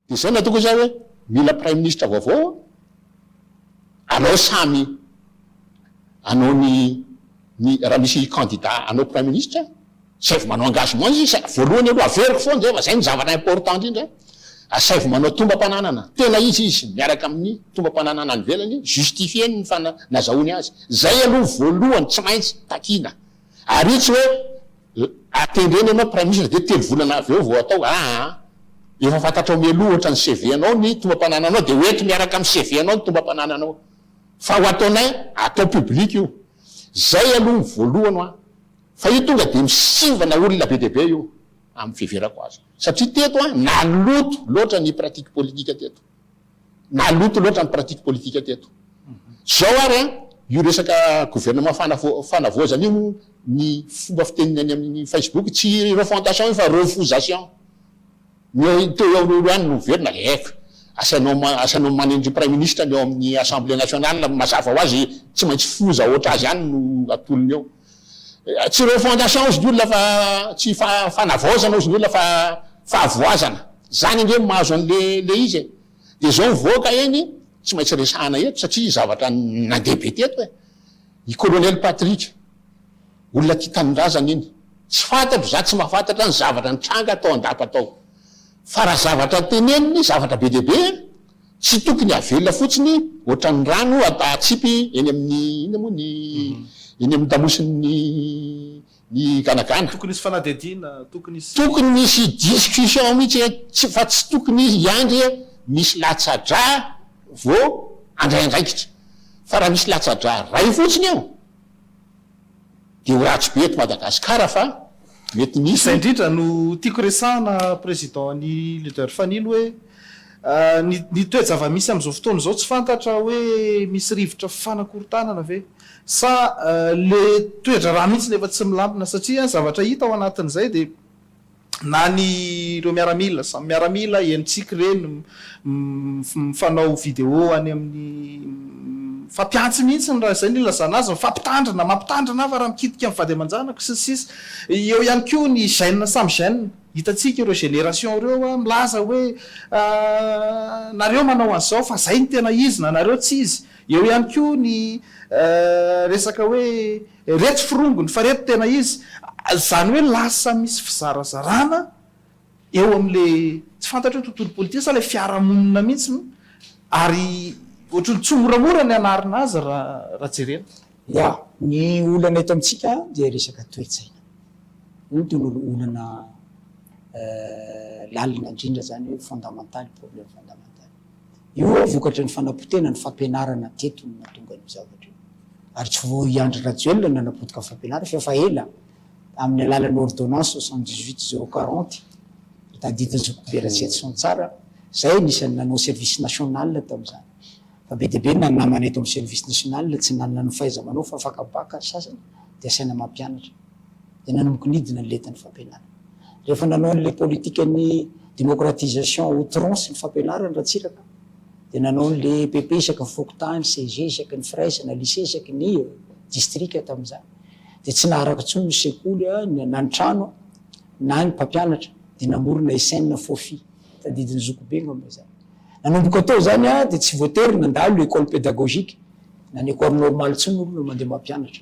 de zay natoko zay hoe mila prime ministre vaovao anao samy anao ny raha misy candidat anao prime ministre saivy manao engagement izy voalohany aloha averiko foana zay fa zay ny zavatra important indrindra asaivy manao tombam-pananana tena izy miaraka amin'ny tombam-pananana any velany justifier ny nazahoany azy zay aloha voalohany tsy maintsy takina ary tsy hoe atendreny anao prime ministre de telo volana avy eo vao atao efa fantatra mialoha ohatra ny CV anao ny tombam-panananao de oety miaraka amin'ny CV anao ny tombam-panananao fa ho ataonay atao public io zay aloha voalohany fa io tonga de misivana olona be deabe io amin'ny fiheverako azy satria teto naloto loatra ny pratique politique teto naloto loatra ny pratique politique teto zao ary io resaka gouvernement fanavoazana io ny fomba fiteniny amin'ny Facebook tsy refondation fa refusation teo any no verina asanao manendry prime ministre ny eo amin'ny assemblée nationale mazava ho azy tsy maintsy foza ohatra azy any no atolony eo tsy refondation ozy ny olona fa tsy fanavaozana ozy ny olona fa fahavoazana zany indre mahazo an'le izy de zao mivoaka eny tsy maintsy resahana eto satria zavatra nandehabe teto i colonel Patrick olona ty tanindrazana iny tsy fantatro za tsy mahafantatra ny zavatra ny tranga atao andapa atao fa raha zavatra teneniny zavatra be deabe tsy tokony avelona fotsiny ohatra ny rano atatsipy eny amin'ny ina moa eny amin'ny damosiny ny ganagana tokony isy fanadidina tokony misy discussion mihitsy fa tsy tokony izy iandry misy latsadra vo andraindraikitra fa raha misy latsadra ray fotsiny eo de ho ratsy be eto Madagasikara fa mety misy zay indrindra no tiako resahana président ny leader fanilo hoe ny toe-java-misy am'izao fotoana zao tsy fantatra hoe misy rivotra fanakorontanana ve sa le toetra raha mihitsy nefa tsy milampina satria zavatra hita ao anatin'izay de na ny ireo miaramila samy miaramila enitsika reny mifanao video any amin'ny fampiantsy mihitsy ny raha zay ny lazana azy fampitandrana mampitandrana fa raha mikitika amin'ny vady aman-janako sisisy eo ihany koa ny gène samy gène hitatsika ireo génération reo milaza hoe nareo manao an'izao fa zay ny tena izy na nareo tsy izy eo ihany koa ny resaka hoe reto firongony fa reto tena izy zany hoe lasa misy fizarazarana eo am'le tsy fantatra hoe tontolo politika sa le fiarahamonina mihitsy ary ohatrany tsy moramora ny anarina azy raha jerena ya ny olana eto amitsika de resaka toetsaina io tonolo olana lalina indrindra zany hoe fondamentaly problème fondamentaly io vokatra ny fanapotena ny fampianarana teto ny mahatonga ny zavatra io ary tsy vo iandry rajoelona nanapotika fampianarana fa efa ela amin'ny alalan'ny ordonnance 78/040 tadidiny zokobera tsy tsara zay nisany nanao service national tam'izany fa be deabe namana eto amin'ny service national tsy nanana ny faiza manao fa afakabaka sasany de asaina mampianatra de nanomboky nidina ny letan'ny fampianarana rehefa nanao an'le politique ny démocratisation outrance ny fampianarana ratsiraka de nanao an'le PP isaky ny fokotany CG isaky ny fraisana lycée isaky ny district tam'izany de tsy naharaka tsony ny sekoly na ny trano na ny mpampianatra de namorona SN Fofi tadidiny zokobe ngam'izany nanomboka atao zany de tsy voatery nandalo école pédagogique na ny école normale tsony olona mandeha mampianatra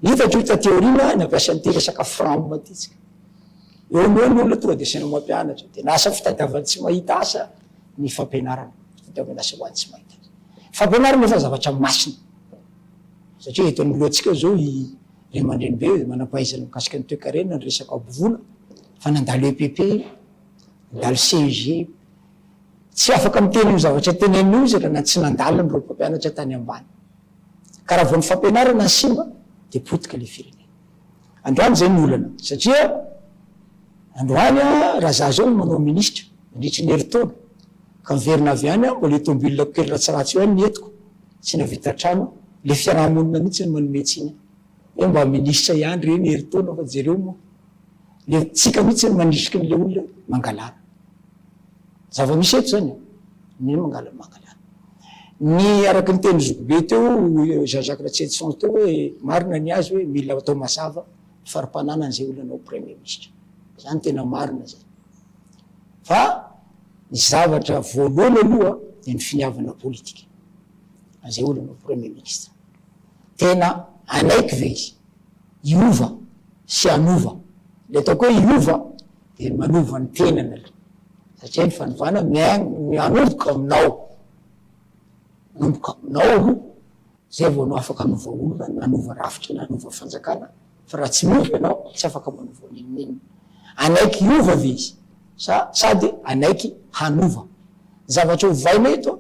hitatra hita théorie nampiasany teny resaka franc matitsika eo ameo ny olona tonga de saina mampianatra de nasa fitadiavany tsy mahita asa ny fampianarana fitadiavany asa hoany tsy mahita fampianarana efa zavatra masina satria eto amin'loatsika zao le mandreny be manampahaizana mikasika ny toe-karena ny resaka abovona fa nandalo EPP nandalo CG tsy afaka miteny io zavatra tenenio izy raha na tsy nandalany reo mpampianatra tany ambany ka raha vo ny fampianarana ny simba de potika le firenena androany zay ny olana satria androany raha za zao manao ministra mandritry ny heritaona ka miverina avy any mbola tomobilina kely ratsiratsy eo any netiko tsy navita trano le fiarahamonina mihitsy ny manometsiny hoe mba ministra ihany reny heritaona fa jereo moa le tsika mihitsy ny manistriky n'le olona mangalana zava-misy eto zany ny mangalana ny araky ny teny zokobe teo Jean-Jacques Ratsetson teo hoe marina ny azy hoe mila atao mazava farimpanana an'izay olana ao premier ministre zany tena marina zay fa ny zavatra voalohany aloha de ny finiavana politika azay olana premier ministre tena anaiky ve izy iova sy anova le ataoko hoe iova de manova ny tenana aloha satria ny fanovana mianomboka aminao aloha zay vao no afaka anova olona nanova rafitra nanova fanjakana fa raha tsy miova ianao tsy afaka manova ninnininy anaiky iova ve izy sady anaiky hanova zavatra hovaina eto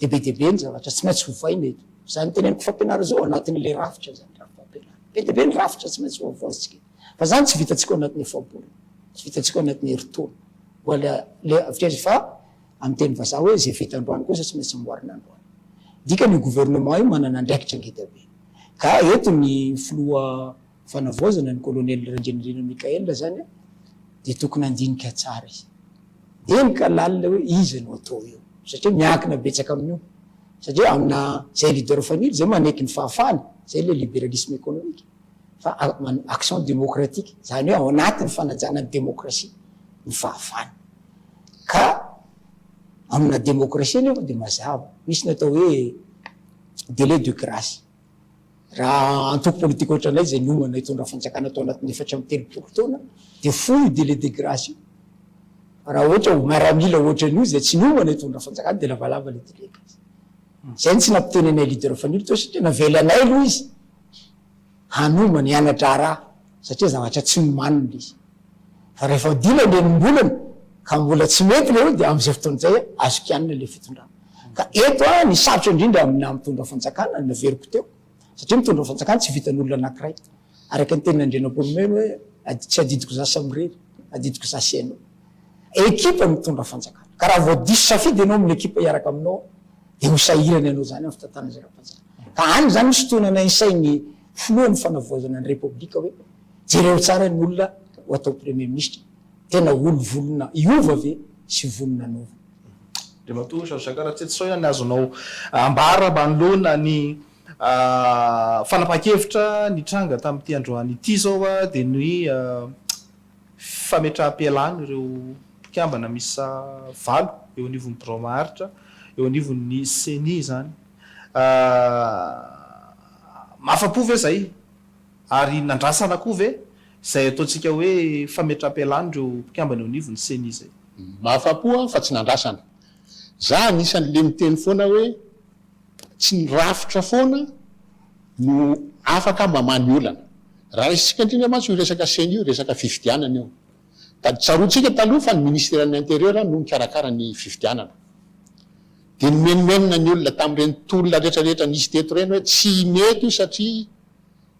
de be debe ny zavatra tsy maintsy hovaina eto zany teneniko fampianara zao anatin'le rafitra zany rafampianara be debe ny rafitra tsy maintsy hoavaotsika fa zany tsy vitatsika anatin'ny efabolana tsy vitatsika anatin'ny heritaona wala le avitrezy fa amin'ny teny vazaha hoe zay vita androany kosa tsy maintsy amboarina androany dika ny gouvernement io manana andraikitra ngeda be ka eto ny filoha fanavaozana ny colonel Randrianirina Mikael zany de tokony andinika tsara izy denika lalina hoe izy no atao io satria miankina betsaka amin'io satria amina zay leader fanily zay maneky ny fahafany zay le libéralisme économique fa action démocratique zany hoe ao anatin'ny fanajana ny démocratie ny fahafany ka amina démocratie nefa de mazava misy natao hoe délai de grâce raha antoko politique ohatranay zay nomana hitondra fanjakana atao anatin'ny 4 taona de foy délai de grâce io raha ohatra miaramila ohatran'io zay tsy nomana hitondra fanjakana de lavalava le délai grâce zay tsy nampitenenay leader fanily to satria navelanay aloha izy hanomana hianatra raha satria zavatra tsy nomanina izy fa rehefa dila lenombolana ka mbola tsy mety le hoe de am'izay fotoana zay azokianina le fitondrana ka eto ny sarotra indrindra amina mitondra fanjakana naveriko teo satria mitondra fanjakana tsy vitan'olona anankiray araka ny tenin'Andrianampolimeny hoe tsy adidiko za Samrery adidiko za Seno ekipa mitondra fanjakana ka raha vao diso safidy ianao amin'ny ekipa hiaraka aminao de ho sahirana ianao zany amin'ny fitantanana zay raha-panjakana ka any zany misy fotoana isainy filohan'ny fanavaozana ny repoblika hoe jereo tsara ny olona ho atao premier ministre tena olo volona iova ve sy volona nova de matoa sakara tsetsao ihany azonao ambara manoloana ny fanapakevitra ny tranga tamin'ity androany ity zao de ny fametraha-pialany ireo mpikambana misa valo eo anivon'ny Dromaharitra eo anivon'ny CENI zany mafapo ve zay ary nandrasana koa ve zay ataontsika hoe fametraha-pialany ireo mpikambana eo anivon'ny CENI zay mahafapo fa tsy nandrasana za anisan'le miteny foana hoe tsy ny rafitra foana no afaka mamany olana raha isika indrindra mantsy io resaka CENI io resaka fifidianana io da tsarotsika taloha fa ny ministère de l'intérieur no mikarakara ny fifidianana de nomenomenina ny olona tamin'ireny tolona rehetrarehetra nisy teto reny hoe tsy mety io satria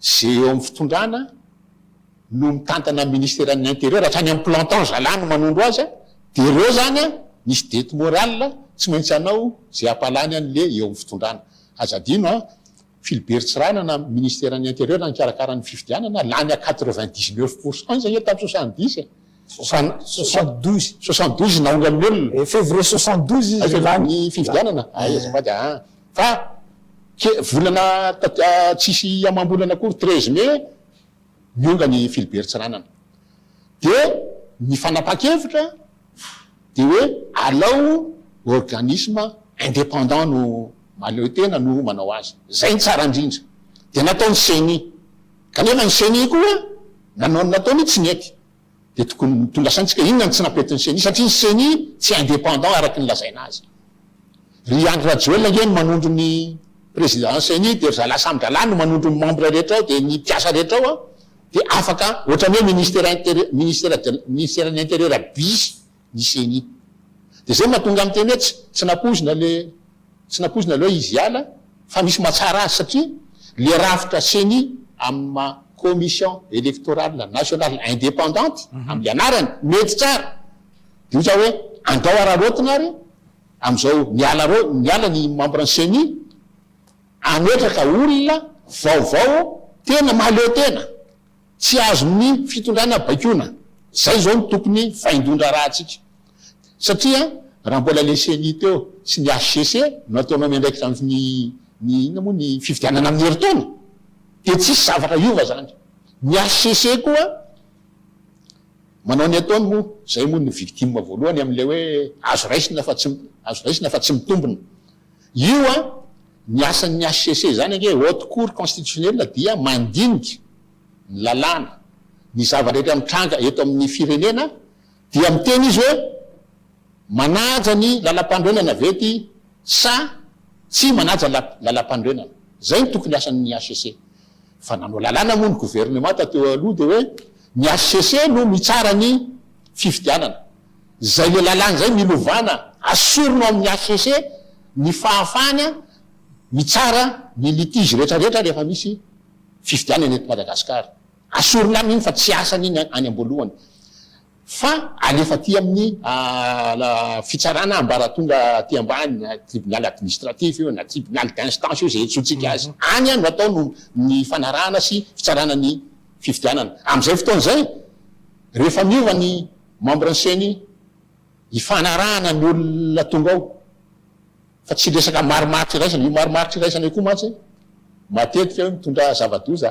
zay eo amin'ny fitondrana no mitantana ministère de l'intérieur hatrany amin'ny planton zalano manondro azy de reo zany nisy dette morale tsy maintsy anao zay apalany an'le eo amin'ny fitondrana azadino Philbert Tsirana na ministère de l'intérieur nikarakara ny fifidianana lany à 99% zay tamin'ny 72 naonga amin'ny olona février 72 izy lany fifidianana azafady fa volana tsisy amam-bolana akory 13 mai mionga ny Philbert Tsirana de ny fanapakevitra de hoe alao organisme indépendant no maleo tena no manao azy zay ny tsara indrindra de nataony CENI kanefa ny CENI koa nataony tsy nety de tokony tondrasantsika inona tsy napetiny CENI satria ny CENI tsy indépendant araky ny lazaina azy ry Andry Rajoelina nge no manondro ny président CENI de zala sambydralà no manondro ny membre rehetra ao de ny mpiasa rehetra ao de afaka ohatrany hoe ministère de l'intérieur abisy ny CENI de zay mahatonga amin'ny teny hoe tsy napozina aloha izy hiala fa misy mahatsara azy satria le rafitra CENI amin'ny commission électorale nationale indépendante amin'ny anarany mety tsara de ohatra hoe andao ararotina ary am'izao niala ny membre ny CENI ametraka olona vaovao tena mahaleo tena tsy azo ny fitondrana baikona zay zao ny tokony faindondra raha tsika satria raha mbola le CENI teo sy ny HCC no ataonao miandraikitra ny ina moa ny fifidianana amin'ny heritaona de tsisy zavatra iova zany ny HCC koa manao ny ataony moa zay moa ny victime voalohany am'le hoe azo raisina fa tsy mitombona io a ny asan'ny HCC zany ake haute cour constitutionnelle dia mandinika ny lalàna ny zava-rehetra mitranga eto amin'ny firenena dia miteny izy hoe manaja ny lalam-pandroenana vety sa tsy manaja lalam-pandroenana zay ny tokony asan'ny HCC fa nanao lalàna moa ny gouvernement tateo aloha de hoe ny HCC no mitsara ny fifidianana zay le lalàna zay milovana asorona amin'ny HCC ny fahafahana mitsara ny litige rehetrarehetra rehefa misy fifidianana eto Madagasikara asorona aminy fa tsy asany iny any am-boalohany fa alefa ty amin'ny fitsarana ambaratonga ty ambany na tribunal administratif io na tribunal d'instance io zay etsotsika azy any no atao ny fanarahana sy fitsarana ny fifidianana am'izay fotoana zay rehefa miova ny membre ancienny ifanarahana ny olona tonga ao fa tsy resaka marimaritra iraisana io marimaritra iraisana io koa mantsy matetika hoe mitondra zava-doza